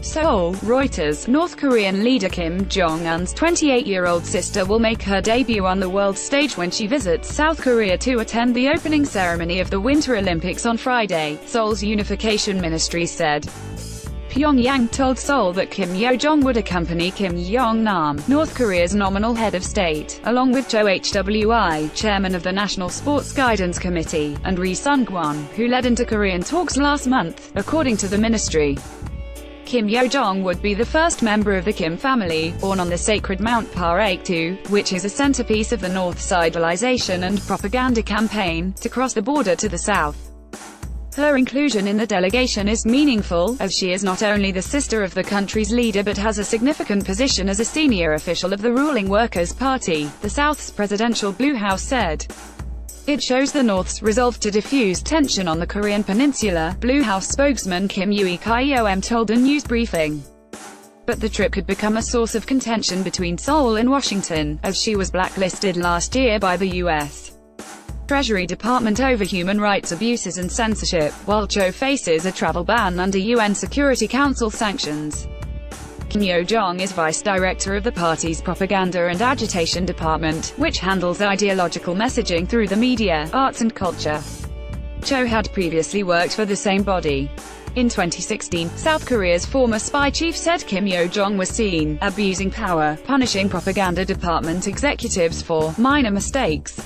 Seoul, Reuters. North Korean leader Kim Jong-un's 28-year-old sister will make her debut on the world stage when she visits South Korea to attend the opening ceremony of the Winter Olympics on Friday, Seoul's unification ministry said. Pyongyang told Seoul that Kim Yo-jong would accompany Kim Jong-nam, North Korea's nominal head of state, along with Cho Hwi, chairman of the National Sports Guidance Committee, and Ri Sung-kwon, who led inter-Korean talks last month, according to the ministry. Kim Yo-jong would be the first member of the Kim family, born on the sacred Mount Parektu, which is a centerpiece of the North civilization and propaganda campaign, to cross the border to the south. Her inclusion in the delegation is meaningful, as she is not only the sister of the country's leader but has a significant position as a senior official of the ruling Workers' Party, the South's presidential Blue House said. It shows the North's resolve to diffuse tension on the Korean peninsula, Blue House spokesman Kim Ui-kyom told a news briefing. But the trip could become a source of contention between Seoul and Washington, as she was blacklisted last year by the U.S. Treasury Department over human rights abuses and censorship, while Cho faces a travel ban under UN Security Council sanctions. Kim Yo-jong is vice director of the party's propaganda and agitation department, which handles ideological messaging through the media, arts and culture. Cho had previously worked for the same body. In 2016, South Korea's former spy chief said Kim Yo-jong was seen abusing power, punishing propaganda department executives for minor mistakes.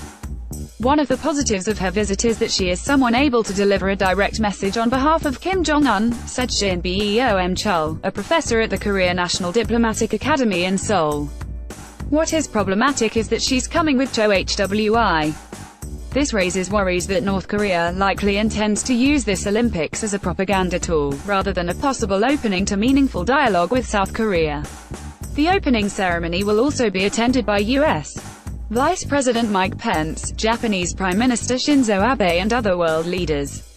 One of the positives of her visit is that she is someone able to deliver a direct message on behalf of Kim Jong-un, said Shin Beom Chul, a professor at the Korea National Diplomatic Academy in Seoul. What is problematic is that she's coming with Cho Hwi. This raises worries that North Korea likely intends to use this Olympics as a propaganda tool, rather than a possible opening to meaningful dialogue with South Korea. The opening ceremony will also be attended by U.S. Vice President Mike Pence, Japanese Prime Minister Shinzo Abe and other world leaders.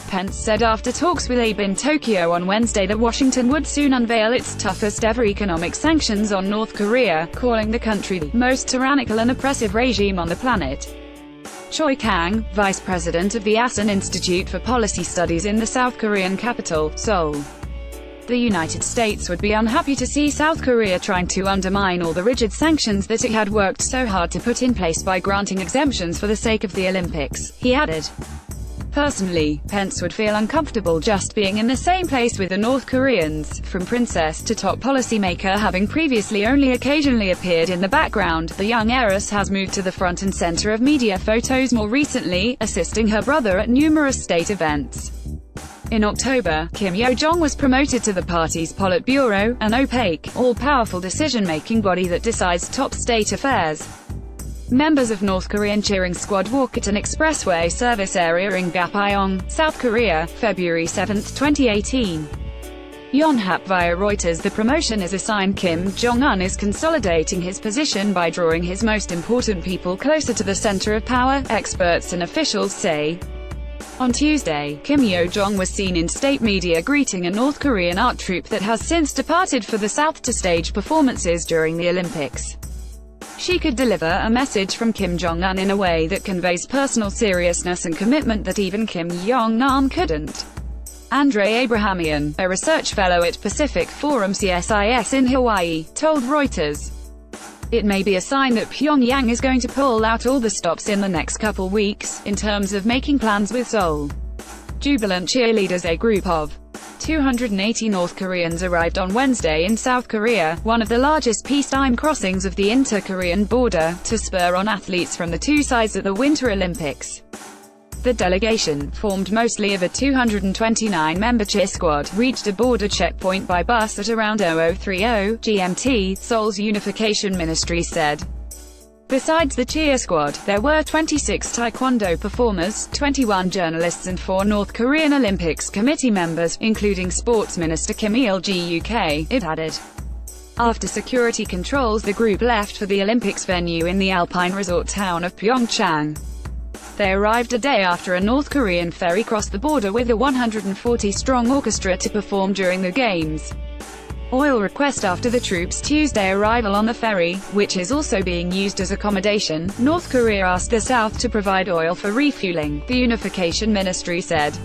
Pence said after talks with Abe in Tokyo on Wednesday that Washington would soon unveil its toughest-ever economic sanctions on North Korea, calling the country the most tyrannical and oppressive regime on the planet. Choi Kang, vice president of the Asan Institute for Policy Studies in the South Korean capital, Seoul. The United States would be unhappy to see South Korea trying to undermine all the rigid sanctions that it had worked so hard to put in place by granting exemptions for the sake of the Olympics, he added. Personally, Pence would feel uncomfortable just being in the same place with the North Koreans, from princess to top policymaker. Having previously only occasionally appeared in the background, the young heiress has moved to the front and center of media photos more recently, assisting her brother at numerous state events. In October, Kim Yo-jong was promoted to the party's Politburo, an opaque, all-powerful decision-making body that decides top state affairs. Members of North Korean cheering squad walk at an expressway service area in Gapyeong, South Korea, February 7, 2018. Yonhap via Reuters. The promotion is a sign Kim Jong-un is consolidating his position by drawing his most important people closer to the center of power, experts and officials say. On Tuesday, Kim Yo-jong was seen in state media greeting a North Korean art troupe that has since departed for the South to stage performances during the Olympics. She could deliver a message from Kim Jong-un in a way that conveys personal seriousness and commitment that even Kim Jong-nam couldn't. Andre Abrahamian, a research fellow at Pacific Forum CSIS in Hawaii, told Reuters. It may be a sign that Pyongyang is going to pull out all the stops in the next couple weeks, in terms of making plans with Seoul. Jubilant cheerleaders. A group of 280 North Koreans arrived on Wednesday in South Korea, one of the largest peacetime crossings of the inter-Korean border, to spur on athletes from the two sides at the Winter Olympics. The delegation, formed mostly of a 229-member cheer squad, reached a border checkpoint by bus at around 0030 GMT, Seoul's unification ministry said. Besides the cheer squad, there were 26 taekwondo performers, 21 journalists and 4 North Korean Olympics Committee members, including Sports Minister Kim Il-juk, it added. After security controls, the group left for the Olympics venue in the alpine resort town of Pyeongchang. They arrived a day after a North Korean ferry crossed the border with a 140-strong orchestra to perform during the Games. Oil request. After the troops' Tuesday arrival on the ferry, which is also being used as accommodation, North Korea asked the South to provide oil for refueling, the unification ministry said.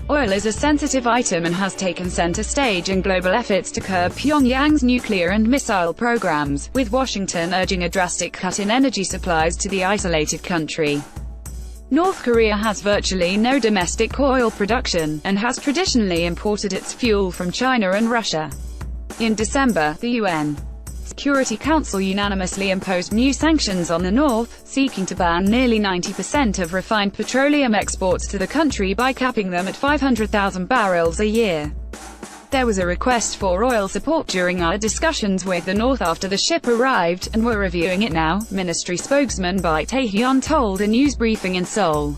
Oil is a sensitive item and has taken center stage in global efforts to curb Pyongyang's nuclear and missile programs, with Washington urging a drastic cut in energy supplies to the isolated country. North Korea has virtually no domestic oil production, and has traditionally imported its fuel from China and Russia. In December, the UN Security Council unanimously imposed new sanctions on the North, seeking to ban nearly 90% of refined petroleum exports to the country by capping them at 500,000 barrels a year. There was a request for oil support during our discussions with the North after the ship arrived, and we're reviewing it now, ministry spokesman Bae Tae-hyun told a news briefing in Seoul.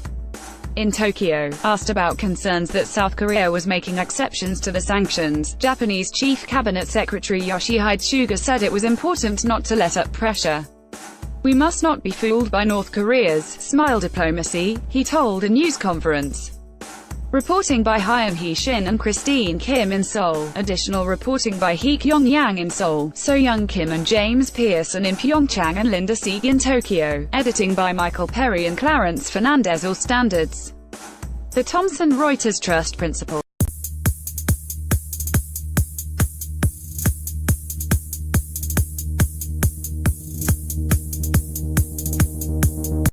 In Tokyo, asked about concerns that South Korea was making exceptions to the sanctions, Japanese Chief Cabinet Secretary Yoshihide Suga said it was important not to let up pressure. "We must not be fooled by North Korea's smile diplomacy," he told a news conference. Reporting by Hyun Hee-shin and Christine Kim in Seoul. Additional reporting by Hee Kyung-yang in Seoul, So-young Kim and James Pearson in Pyeongchang and Linda Sieg in Tokyo. Editing by Michael Perry and Clarence Fernandez. All standards. The Thomson Reuters Trust Principal.